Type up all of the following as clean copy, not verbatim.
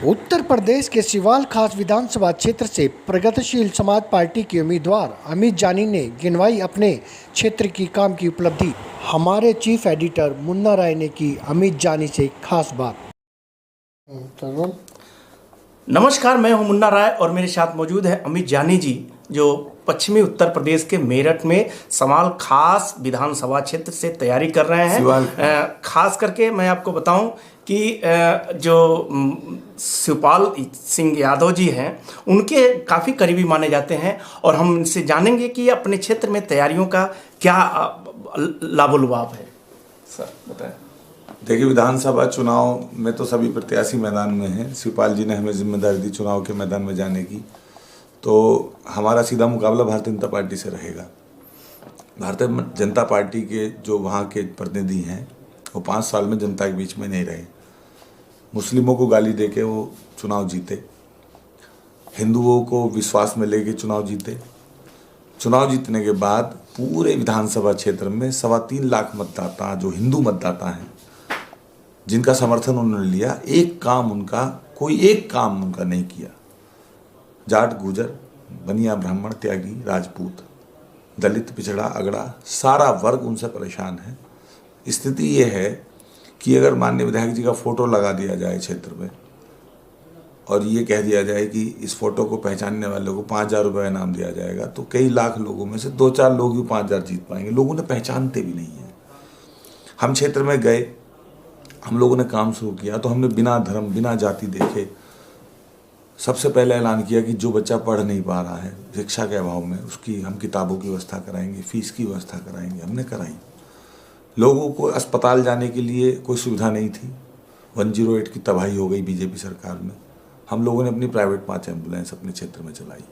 उत्तर प्रदेश के सिवाल खास विधानसभा क्षेत्र से प्रगतिशील समाज पार्टी के उम्मीदवार अमित जानी ने गिनवाई अपने क्षेत्र की काम की उपलब्धि। हमारे चीफ एडिटर मुन्ना राय ने की अमित जानी से खास बात। नमस्कार, मैं हूं मुन्ना राय और मेरे साथ मौजूद है अमित जानी जी, जो पश्चिमी उत्तर प्रदेश के मेरठ में समाल खास विधानसभा क्षेत्र से तैयारी कर रहे हैं। खास करके मैं आपको बताऊं कि जो शिवपाल सिंह यादव जी हैं, उनके काफ़ी करीबी माने जाते हैं और हम इनसे जानेंगे कि अपने क्षेत्र में तैयारियों का क्या लाभोलुभाव है। सर बताएं। देखिए, विधानसभा चुनाव में तो सभी प्रत्याशी मैदान में हैं। शिवपाल जी ने हमें जिम्मेदारी दी चुनाव के मैदान में जाने की, तो हमारा सीधा मुकाबला भारतीय जनता पार्टी से रहेगा। भारतीय जनता पार्टी के जो वहाँ के प्रतिनिधि हैं, वो 5 साल में जनता के बीच में नहीं रहे। मुस्लिमों को गाली दे के वो चुनाव जीते, हिंदुओं को विश्वास में लेके चुनाव जीते। चुनाव जीतने के बाद पूरे विधानसभा क्षेत्र में 3.25 लाख मतदाता जो हिंदू मतदाता हैं, जिनका समर्थन उन्होंने लिया, कोई एक काम उनका नहीं किया। जाट, गुजर, बनिया, ब्राह्मण, त्यागी, राजपूत, दलित, पिछड़ा, अगड़ा, सारा वर्ग उनसे परेशान है। स्थिति ये है कि अगर माननीय विधायक जी का फोटो लगा दिया जाए क्षेत्र में और ये कह दिया जाए कि इस फोटो को पहचानने वालों को 5,000 रुपये इनाम दिया जाएगा, तो कई लाख लोगों में से 2-4 लोग ही 5,000 जीत पाएंगे। लोगों ने पहचानते भी नहीं है। हम क्षेत्र में गए, हम लोगों ने काम शुरू किया तो हमने बिना धर्म, बिना जाति देखे सबसे पहले ऐलान किया कि जो बच्चा पढ़ नहीं पा रहा है शिक्षा के अभाव में, उसकी हम किताबों की व्यवस्था कराएंगे, फीस की व्यवस्था कराएंगे। हमने कराई। लोगों को अस्पताल जाने के लिए कोई सुविधा नहीं थी। 108 की तबाही हो गई बीजेपी सरकार में। हम लोगों ने अपनी प्राइवेट 5 एम्बुलेंस अपने क्षेत्र में चलाई।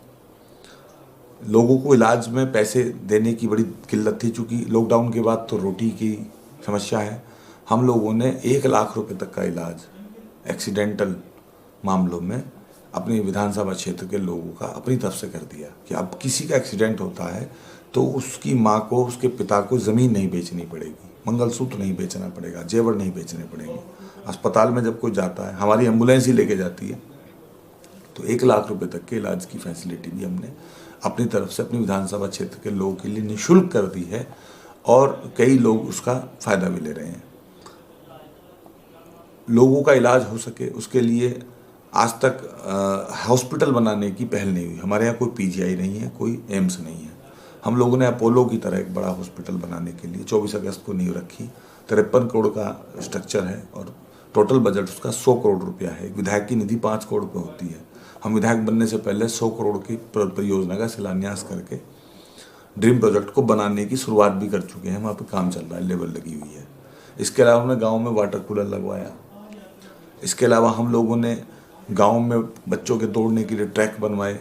लोगों को इलाज में पैसे देने की बड़ी किल्लत थी, चूँकि लॉकडाउन के बाद तो रोटी की समस्या है। हम लोगों ने 1 लाख रुपए तक का इलाज एक्सीडेंटल मामलों में अपनी विधानसभा क्षेत्र के लोगों का अपनी तरफ से कर दिया कि अब किसी का एक्सीडेंट होता है तो उसकी माँ को, उसके पिता को ज़मीन नहीं बेचनी पड़ेगी, मंगलसूत्र नहीं बेचना पड़ेगा, जेवर नहीं बेचने पड़ेंगे। अस्पताल में जब कोई जाता है, हमारी एम्बुलेंस ही लेके जाती है, तो 1 लाख रुपए तक के इलाज की फैसिलिटी भी हमने अपनी तरफ से अपनी विधानसभा क्षेत्र के लोगों के लिए निःशुल्क कर दी है और कई लोग उसका फ़ायदा भी ले रहे हैं। लोगों का इलाज हो सके उसके लिए आज तक हॉस्पिटल बनाने की पहल नहीं हुई। हमारे यहाँ कोई पीजीआई नहीं है, कोई एम्स नहीं है। हम लोगों ने अपोलो की तरह एक बड़ा हॉस्पिटल बनाने के लिए 24 अगस्त को नींव रखी। 53 करोड़ का स्ट्रक्चर है और टोटल बजट उसका 100 करोड़ रुपया है। विधायक की निधि 5 करोड़ रुपये होती है। हम विधायक बनने से पहले 100 करोड़ की परियोजना का शिलान्यास करके ड्रीम प्रोजेक्ट को बनाने की शुरुआत भी कर चुके हैं। वहाँ पर काम चल रहा है, लेवल लगी हुई है। इसके अलावा हमने गाँव में वाटर कूलर लगवाया। इसके अलावा हम लोगों ने गांव में बच्चों के दौड़ने के लिए ट्रैक बनवाए।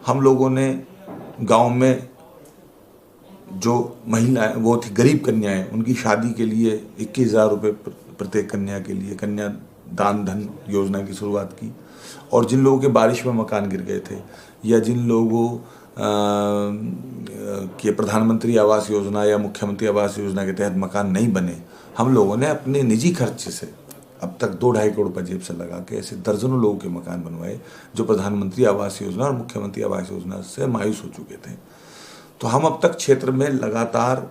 हम लोगों ने गांव में जो महिलाएं, वो थी गरीब कन्याएं, उनकी शादी के लिए 21,000 रुपये प्रत्येक कन्या के लिए कन्या दान धन योजना की शुरुआत की। और जिन लोगों के बारिश में मकान गिर गए थे या जिन लोगों के प्रधानमंत्री आवास योजना या मुख्यमंत्री आवास योजना के तहत मकान नहीं बने, हम लोगों ने अपने निजी खर्च से अब तक 2-2.5 करोड़ रुपये जेब से लगा के ऐसे दर्जनों लोगों के मकान बनवाए जो प्रधानमंत्री आवास योजना और मुख्यमंत्री आवास योजना से मायूस हो चुके थे। तो हम अब तक क्षेत्र में लगातार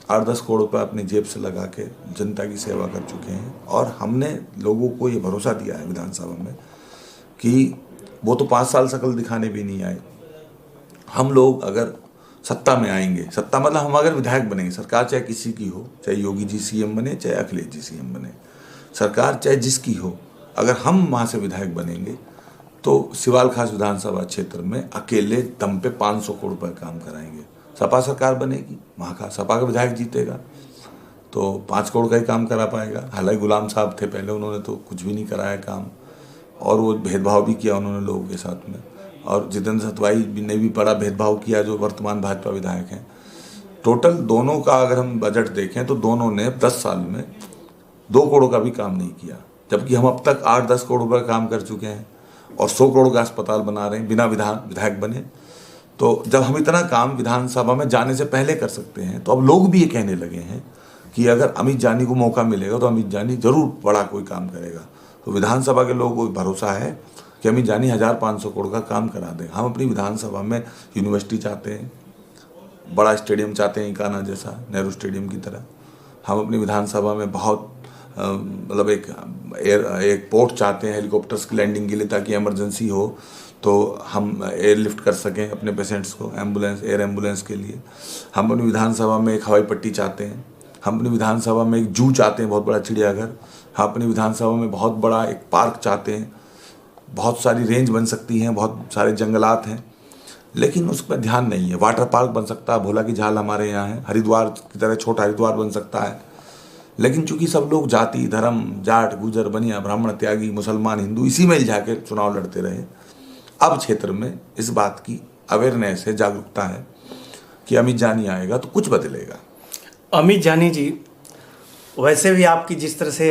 8-10 करोड़ रुपये अपनी जेब से लगा के जनता की सेवा कर चुके हैं। और हमने लोगों को ये भरोसा दिया है विधानसभा में कि वो तो 5 साल शकल दिखाने भी नहीं आए। हम लोग अगर सत्ता में आएंगे, सत्ता मतलब हम अगर विधायक बनेंगे, सरकार चाहे किसी की हो, चाहे योगी जी सीएम बने, चाहे अखिलेश जी सीएम बने, सरकार चाहे जिसकी हो, अगर हम वहाँ से विधायक बनेंगे तो सिवाल खास विधानसभा क्षेत्र में अकेले दम पे 500 करोड़ रुपये काम कराएंगे। सपा सरकार बनेगी, वहाँ का सपा का विधायक जीतेगा तो 5 करोड़ का ही काम करा पाएगा। हालांकि गुलाम साहब थे पहले, उन्होंने तो कुछ भी नहीं कराया काम, और वो भेदभाव भी किया उन्होंने लोगों के साथ में। और जितेंद्र सतवाई ने भी बड़ा भेदभाव किया जो वर्तमान भाजपा विधायक हैं। टोटल दोनों का अगर हम बजट देखें तो दोनों ने 10 साल में 2 करोड़ का भी काम नहीं किया, जबकि हम अब तक 8-10 करोड़ रुपये काम कर चुके हैं और 100 करोड़ का अस्पताल बना रहे हैं बिना विधायक बने। तो जब हम इतना काम विधानसभा में जाने से पहले कर सकते हैं, तो अब लोग भी ये कहने लगे हैं कि अगर अमित जानी को मौका मिलेगा तो अमित जानी जरूर बड़ा कोई काम करेगा। तो विधानसभा के लोगों को भरोसा है कि अमित जानी 1500 करोड़ का काम करा दें। हम अपनी विधानसभा में यूनिवर्सिटी चाहते हैं, बड़ा स्टेडियम चाहते हैं इकाना जैसा, नेहरू स्टेडियम की तरह। हम अपनी विधानसभा में बहुत मतलब एक पोर्ट चाहते हैं हेलीकॉप्टर्स की लैंडिंग के लिए, ताकि इमरजेंसी हो तो हम एयरलिफ्ट कर सकें अपने पेशेंट्स को, एयर एम्बुलेंस के लिए। हम अपनी विधानसभा में एक हवाई पट्टी चाहते हैं। हम अपनी विधानसभा में एक जू चाहते हैं, बहुत बड़ा चिड़ियाघर। हम अपनी विधानसभा में बहुत बड़ा एक पार्क चाहते हैं। बहुत सारी रेंज बन सकती हैं, बहुत सारे जंगलात हैं, लेकिन उस पर ध्यान नहीं है। वाटर पार्क बन सकता है, भोला की झाल हमारे यहाँ है, हरिद्वार की तरह छोटा हरिद्वार बन सकता है। लेकिन चूंकि सब लोग जाति धर्म, जाट, गुजर, बनिया, ब्राह्मण, त्यागी, मुसलमान, हिंदू इसी में इल्झा के चुनाव लड़ते रहे, अब क्षेत्र में इस बात की अवेयरनेस है, जागरूकता है कि अमित जानी आएगा तो कुछ बदलेगा। अमित जानी जी, वैसे भी आपकी जिस तरह से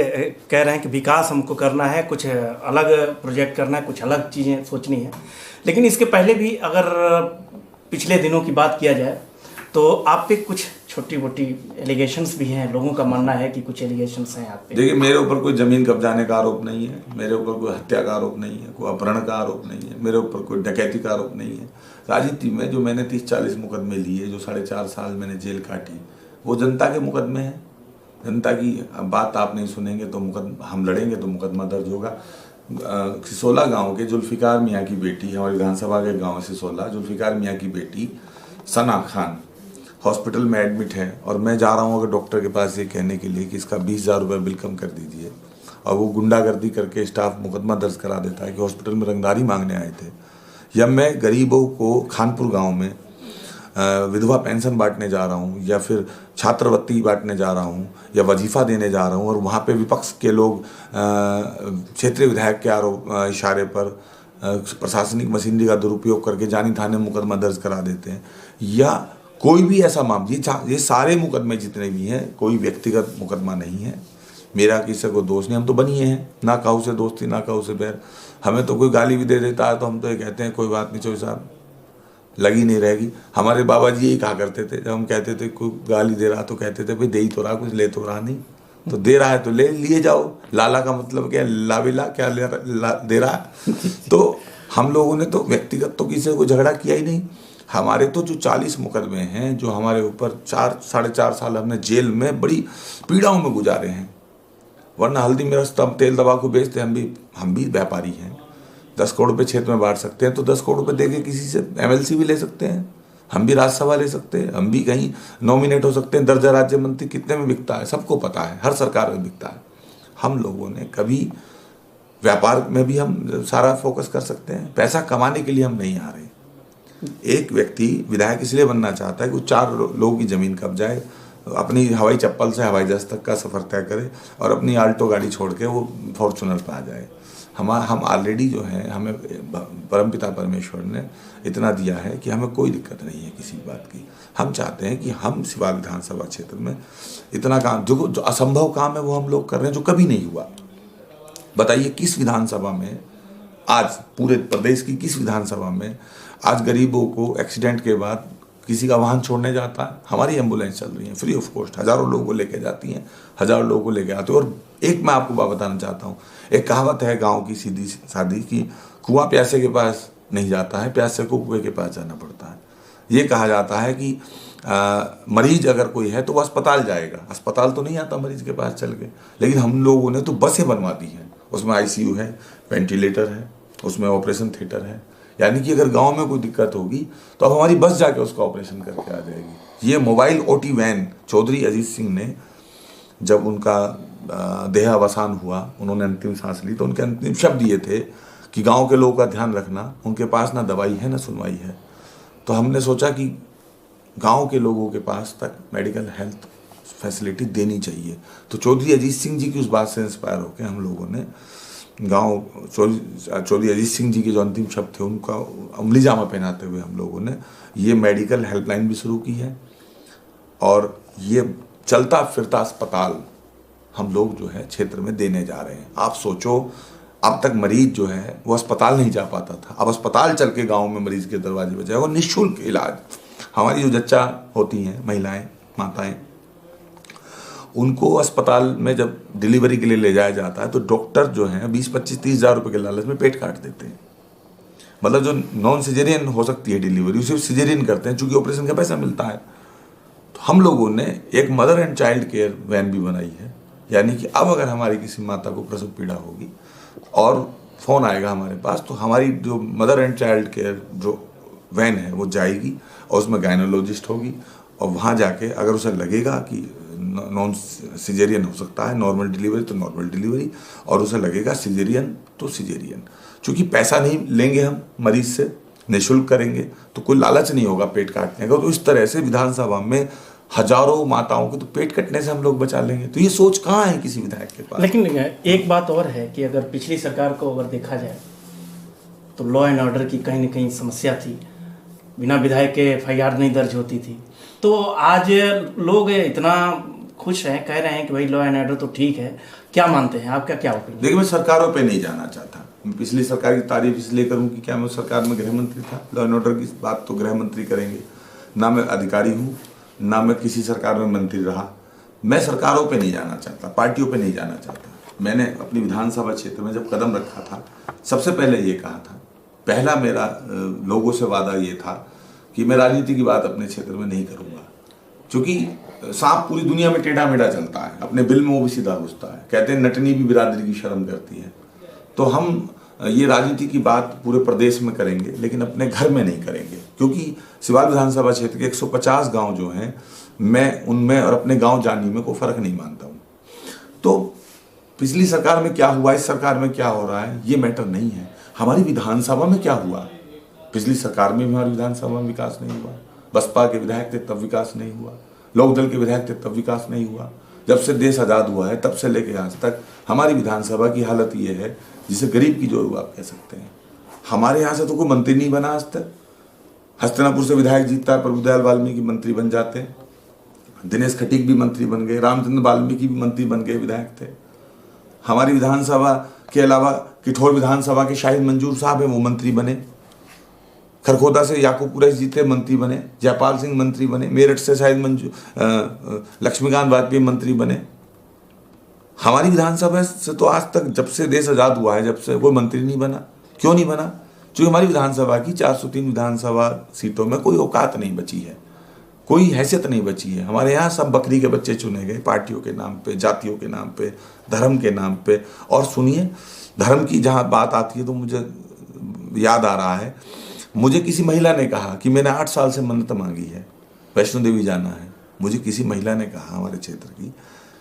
कह रहे हैं कि विकास हमको करना है, कुछ अलग प्रोजेक्ट करना है, कुछ अलग चीज़ें सोचनी है, लेकिन इसके पहले भी अगर पिछले दिनों की बात किया जाए तो आप पे कुछ छोटी मोटी एलिगेशंस भी हैं। लोगों का मानना है कि कुछ एलिगेशंस हैं आप पे। देखिए, मेरे ऊपर कोई जमीन कब्जाने का आरोप नहीं है, मेरे ऊपर कोई हत्या का आरोप नहीं है, कोई अपहरण का आरोप नहीं है, मेरे ऊपर कोई डकैती का आरोप नहीं है। राजनीति में जो मैंने 30-40 मुकदमे लिए, जो 4.5 साल मैंने जेल काटी, वो जनता के मुकदमे हैं। जनता की बात आप नहीं सुनेंगे तो हम लड़ेंगे तो मुकदमा दर्ज होगा। सिसोला गांव के जुल्फिकार मियाँ की बेटी, हमारी विधानसभा के गांव सिसोला, जुल्फिकार मियाँ की बेटी सना खान हॉस्पिटल में एडमिट है, और मैं जा रहा हूँ अगर डॉक्टर के पास ये कहने के लिए कि इसका 20,000 रुपये बिल कम कर दीजिए, और वो गुंडागर्दी करके स्टाफ मुकदमा दर्ज करा देता है कि हॉस्पिटल में रंगदारी मांगने आए थे। या मैं गरीबों को खानपुर गाँव में विधवा पेंशन बांटने जा रहा हूँ, या फिर छात्रवृत्ति बांटने जा रहा हूँ, या वजीफा देने जा रहा हूँ, और वहाँ पे विपक्ष के लोग क्षेत्रीय विधायक के आरोप इशारे पर प्रशासनिक मशीनरी का दुरुपयोग करके जानी थाने में मुकदमा दर्ज करा देते हैं। या कोई भी ऐसा मामला, ये सारे मुकदमे जितने भी हैं, कोई व्यक्तिगत मुकदमा नहीं है, मेरा किसी को दोष नहीं। हम तो बनिए हैं, ना काहू से दोस्ती ना काहू से बैर। हमें तो कोई गाली भी दे देता है तो हम तो ये कहते हैं कोई बात नहीं, चौधरी साहब लगी नहीं रहेगी। हमारे बाबा जी यही कहा करते थे, जब हम कहते थे कोई गाली दे रहा तो कहते थे भाई दे ही तो रहा, कुछ ले तो रहा नहीं, तो दे रहा है तो लिए जाओ। लाला का मतलब क्या, लाविला क्या दे रहा है। तो हम लोगों ने तो व्यक्तिगत तो किसी को झगड़ा किया ही नहीं। हमारे तो जो 40 मुकदमे हैं, जो हमारे ऊपर 4-4.5 साल हमने जेल में बड़ी पीड़ाओं में गुजारे हैं, वरना हल्दी मिर्च तेल दवा को बेचते, हम भी व्यापारी हैं। 10 करोड़ रुपये क्षेत्र में बांट सकते हैं तो 10 करोड़ रुपये देके किसी से MLC भी ले सकते हैं, हम भी राज्यसभा ले सकते हैं, हम भी कहीं नॉमिनेट हो सकते हैं। दर्जा राज्य मंत्री कितने में बिकता है सबको पता है, हर सरकार में बिकता है। हम लोगों ने कभी व्यापार में भी हम सारा फोकस कर सकते हैं, पैसा कमाने के लिए हम नहीं आ रहे। एक व्यक्ति विधायक इसलिए बनना चाहता है कि 4 लोगों की ज़मीन कब्जाए, अपनी हवाई चप्पल से हवाई जहाज तक का सफ़र तय करे, और अपनी आल्टो गाड़ी छोड़ के वो फॉर्चूनर पर आ जाए। हम ऑलरेडी जो है, हमें परमपिता परमेश्वर ने इतना दिया है कि हमें कोई दिक्कत नहीं है किसी बात की। हम चाहते हैं कि हम सिवाल विधानसभा क्षेत्र में इतना काम, जो असंभव काम है वो हम लोग कर रहे हैं, जो कभी नहीं हुआ। बताइए किस विधानसभा में आज, पूरे प्रदेश की किस विधानसभा में आज गरीबों को एक्सीडेंट के बाद किसी का वाहन छोड़ने जाता है? हमारी एम्बुलेंस चल रही है फ्री ऑफ कॉस्ट, हज़ारों लोगों को लेके जाती हैं, हज़ारों लोगों को लेके आते हैं। और एक मैं आपको बात बताना चाहता हूँ, एक कहावत है गांव की सीधी सादी की, कुआं प्यासे के पास नहीं जाता है, प्यासे को कुएं के पास जाना पड़ता है। ये कहा जाता है कि मरीज अगर कोई है तो वो अस्पताल जाएगा, अस्पताल तो नहीं आता मरीज के पास चल के। लेकिन हम लोगों ने तो बसें बनवा दी हैं, उसमें ICU है, वेंटिलेटर है, उसमें ऑपरेशन थिएटर है। यानी कि अगर गांव में कोई दिक्कत होगी तो अब हमारी बस जाके उसका ऑपरेशन करके आ जाएगी। ये mobile OT van Chaudhary Ajit Singh ने, जब उनका देहावसान हुआ, उन्होंने अंतिम सांस ली, तो उनके अंतिम शब्द ये थे कि गांव के लोगों का ध्यान रखना, उनके पास ना दवाई है ना सुनवाई है। तो हमने सोचा कि गांव के लोगों के पास तक मेडिकल हेल्थ फैसिलिटी देनी चाहिए। तो चौधरी अजीत सिंह जी की उस बात से इंस्पायर होकर हम लोगों ने गांव चौधरी अजीत सिंह जी के जो अंतिम शब्द थे उनका अमली जामा पहनाते हुए हम लोगों ने ये मेडिकल हेल्पलाइन भी शुरू की है, और ये चलता फिरता अस्पताल हम लोग जो है क्षेत्र में देने जा रहे हैं। आप सोचो, अब तक मरीज जो है वो अस्पताल नहीं जा पाता था, अब अस्पताल चल के गाँव में मरीज के दरवाजे पर जाएगा, निःशुल्क इलाज। हमारी जो जच्चा होती हैं महिलाएँ, माताएँ, उनको अस्पताल में जब डिलीवरी के लिए ले जाया जाता है तो डॉक्टर जो हैं 20-25-30 हज़ार रुपये के लालच में पेट काट देते हैं। मतलब जो नॉन सिजेरियन हो सकती है डिलीवरी, उसे सिजेरियन करते हैं, चूंकि ऑपरेशन का पैसा मिलता है। तो हम लोगों ने एक mother and child care van भी बनाई है, यानी कि अब अगर हमारी किसी माता को प्रसव पीड़ा होगी और फ़ोन आएगा हमारे पास, तो हमारी जो मदर एंड चाइल्ड केयर जो वैन है वो जाएगी और उसमें गायनोलॉजिस्ट होगी, और वहाँ जाके अगर उसे लगेगा कि नॉन सिजेरियन हो सकता है, नॉर्मल डिलीवरी तो नॉर्मल डिलीवरी, और उसे लगेगा सिजेरियन तो सिजेरियन। चूँकि पैसा नहीं लेंगे हम मरीज से, निःशुल्क करेंगे, तो कोई लालच नहीं होगा पेट काटने का। तो इस तरह से विधानसभा में हजारों माताओं के तो पेट कटने से हम लोग बचा लेंगे। तो ये सोच कहाँ है किसी विधायक के पास? लेकिन एक बात और है कि अगर पिछली सरकार को अगर देखा जाए तो लॉ एंड ऑर्डर की कहीं न कहीं समस्या थी, बिना विधायक के FIR नहीं दर्ज होती थी। तो आज लोग इतना खुश हैं, कह रहे हैं कि भाई लॉ एंड ऑर्डर तो ठीक है। क्या मानते हैं, आपका क्या ओपिनियन? देखिए, मैं सरकारों पे नहीं जाना चाहता। मैं पिछली सरकार की तारीफ इसलिए करूं कि क्या मैं उस सरकार में गृह मंत्री था। लॉ एंड ऑर्डर की बात तो गृह मंत्री करेंगे, ना मैं अधिकारी हूँ, ना मैं किसी सरकार में मंत्री रहा। मैं सरकारों पे नहीं जाना चाहता, पार्टियों पे नहीं जाना चाहता। मैंने अपनी विधानसभा क्षेत्र में जब कदम रखा था, सबसे पहले ये कहा था, पहला मेरा लोगों से वादा ये था कि मैं राजनीति की बात अपने क्षेत्र में नहीं करूँगा, क्योंकि सांप पूरी दुनिया में टेढ़ा मेढ़ा चलता है, अपने बिल में वो भी सीधा घुसता है। कहते हैं नटनी भी बिरादरी की शर्म करती है। तो हम ये राजनीति की बात पूरे प्रदेश में करेंगे, लेकिन अपने घर में नहीं करेंगे, क्योंकि सिवाल विधानसभा क्षेत्र के 150 गांव जो हैं, मैं उनमें और अपने गांव जानी में कोई फर्क नहीं मानता हूं। तो पिछली सरकार में क्या हुआ, इस सरकार में क्या हो रहा है, ये मैटर नहीं है। हमारी विधानसभा में क्या हुआ, पिछली सरकार में भी हमारी विधानसभा में विकास नहीं हुआ। बसपा के विधायक थे तब विकास नहीं हुआ, लोकदल के विधायक थे तब विकास नहीं हुआ। जब से देश आज़ाद हुआ है तब से लेकर आज तक हमारी विधानसभा की हालत ये है जिसे गरीब की जोरू आप कह सकते हैं। हमारे यहाँ से तो कोई मंत्री नहीं बना आज तक। हस्तिनापुर से विधायक जीतता है, प्रभुदयाल वाल्मीकि मंत्री बन जाते हैं, दिनेश खटीक भी मंत्री बन गए, रामचंद्र वाल्मीकि भी मंत्री बन गए, विधायक थे। हमारी विधानसभा के अलावा किठौर विधानसभा के शाहिद मंजूर साहब हैं, वो मंत्री बने। खरखोदा से याकूब कुरैशी जी थे, मंत्री बने। जयपाल सिंह मंत्री बने। मेरठ से शाहिद लक्ष्मीकांत वाजपेयी मंत्री बने। हमारी विधानसभा से तो आज तक, जब से देश आज़ाद हुआ है, जब से कोई मंत्री नहीं बना। क्यों नहीं बना? क्योंकि हमारी विधानसभा की 403 विधानसभा सीटों में कोई औकात नहीं बची है, कोई हैसियत नहीं बची है। हमारे यहाँ सब बकरी के बच्चे चुने गए, पार्टियों के नाम पे, जातियों के नाम पे, धर्म के नाम पे। और सुनिए, धर्म की जहाँ बात आती है तो मुझे याद आ रहा है, मुझे किसी महिला ने कहा कि मैंने 8 साल से मन्नत मांगी है, वैष्णो देवी जाना है। मुझे किसी महिला ने कहा हमारे क्षेत्र की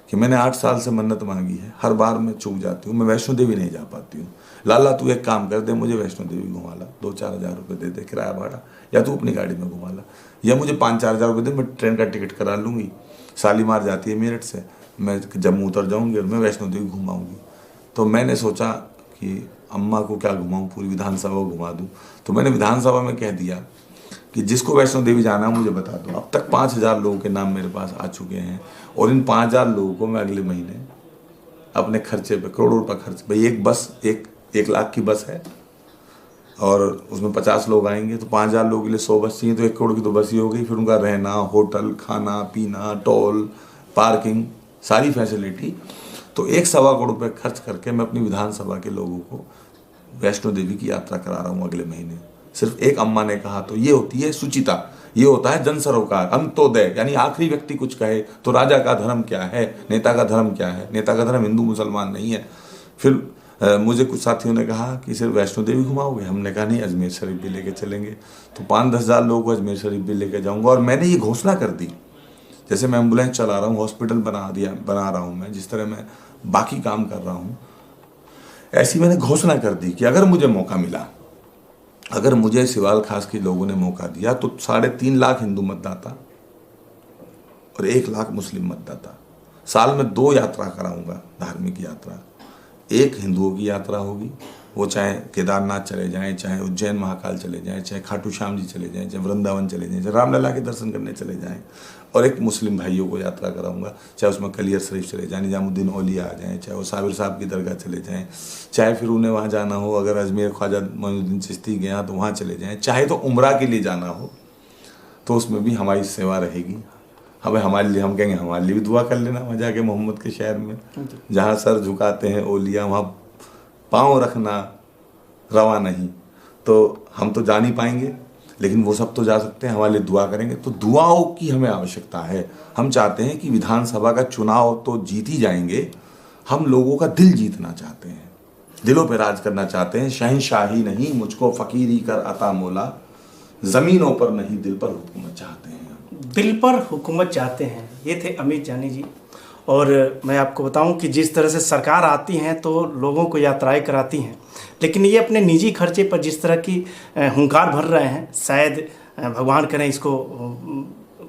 कि मैंने 8 साल से मन्नत मांगी है, हर बार मैं चूक जाती हूँ, मैं वैष्णो देवी नहीं जा पाती हूँ। लाला तू एक काम कर दे, मुझे वैष्णो देवी घुमा ला, 2-4 हज़ार रुपये दे दे किराया भाड़ा, या तू अपनी गाड़ी में घुमा ला, या मुझे 5-4 हज़ार रुपये दे, मैं ट्रेन का टिकट करा लूँगी, शालीमार जाती है मेरठ से, मैं जम्मू उतर जाऊँगी और मैं वैष्णो देवी घुमाऊँगी। तो मैंने सोचा कि अम्मा को क्या घुमाऊँ, पूरी विधानसभा को घुमा दूँ। तो मैंने विधानसभा में कह दिया कि जिसको वैष्णो देवी जाना है मुझे बता दो। अब तक 5,000 लोगों के नाम मेरे पास आ चुके हैं, और इन 5,000 लोगों को मैं अगले महीने अपने खर्चे पे, करोड़ों रुपये खर्च, भाई एक बस, 1 लाख की बस है और उसमें 50 लोग आएंगे, तो 5,000 लोगों के लिए 100 बस चाहिए, तो 1 करोड़ की तो बस ही हो गई। फिर उनका रहना, होटल, खाना पीना, टोल, पार्किंग, सारी फैसिलिटी। तो 1-1.25 करोड़ रुपये खर्च करके मैं अपनी विधानसभा के लोगों को वैष्णो देवी की यात्रा करा रहा हूँ अगले महीने। सिर्फ एक अम्मा ने कहा, तो ये होती है सुचिता, ये होता है जन सरोकार, अंत्योदय। यानी आखिरी व्यक्ति कुछ कहे तो राजा का धर्म क्या है, नेता का धर्म क्या है। नेता का धर्म हिंदू मुसलमान नहीं है। फिर मुझे कुछ साथियों ने कहा कि सिर्फ वैष्णो देवी घुमाओगे? हमने कहा नहीं, अजमेर शरीफ भी लेके चलेंगे। तो 5-10 हज़ार लोगों को अजमेर शरीफ भी लेके जाऊँगा। और मैंने ये घोषणा कर दी, जैसे मैं एम्बुलेंस चला रहा हूँ, हॉस्पिटल बना रहा हूँ, मैं जिस तरह मैं बाकी काम कर रहा हूँ, ऐसी मैंने घोषणा कर दी कि अगर मुझे मौका मिला, अगर मुझे सिवाल खास के लोगों ने मौका दिया, तो 3.5 लाख हिंदू मतदाता और 1 लाख मुस्लिम मतदाता, साल में 2 यात्रा कराऊंगा, धार्मिक यात्रा। एक हिंदुओं की यात्रा होगी, वो चाहे केदारनाथ चले जाएं, चाहे उज्जैन महाकाल चले जाएं, चाहे खाटू श्याम जी चले जाएं, चाहे वृंदावन चले जाएं, चाहे रामलला के दर्शन करने चले जाएं। और एक मुस्लिम भाइयों को यात्रा कराऊंगा, चाहे उसमें कलियर शरीफ चले जाएं, निजामुद्दीन औलिया आ जाएं, चाहे वो साबिर साहब की दरगाह चले जाएं, चाहे फिर उन्हें वहाँ जाना हो, अगर अजमेर ख्वाजा मोइनुद्दीन चिश्ती गया तो वहाँ चले जाएं, चाहे तो उम्रा के लिए जाना हो तो उसमें भी हमारी सेवा रहेगी। हमें हमारे लिए, हम कहेंगे हमारे लिए भी दुआ कर लेना वहाँ जाके मोहम्मद के शहर में, जहाँ सर झुकाते हैं ओलिया, वहाँ पाँव रखना रवा नहीं। तो हम तो जा नहीं पाएंगे, लेकिन वो सब तो जा सकते हैं, हमारे लिए दुआ करेंगे। तो दुआओं की हमें आवश्यकता है। हम चाहते हैं कि विधानसभा का चुनाव तो जीत ही जाएंगे, हम लोगों का दिल जीतना चाहते हैं, दिलों पे राज करना चाहते हैं। शहंशाही नहीं, मुझको फकीरी कर अता मौला, ज़मीनों पर नहीं दिल पर हुकूमत चाहते हैं। दिल पर हुकूमत चाहते हैं, ये थे अमित जानी जी। और मैं आपको बताऊं कि जिस तरह से सरकार आती हैं तो लोगों को यात्राएं कराती हैं, लेकिन ये अपने निजी खर्चे पर जिस तरह की हुंकार भर रहे हैं, शायद भगवान करें इसको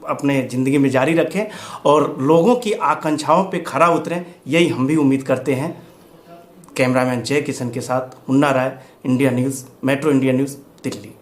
अपने ज़िंदगी में जारी रखें और लोगों की आकांक्षाओं पे खरा उतरें, यही हम भी उम्मीद करते हैं। कैमरामैन जय किशन के साथ Munna Rai, India News, Metro India News, Delhi.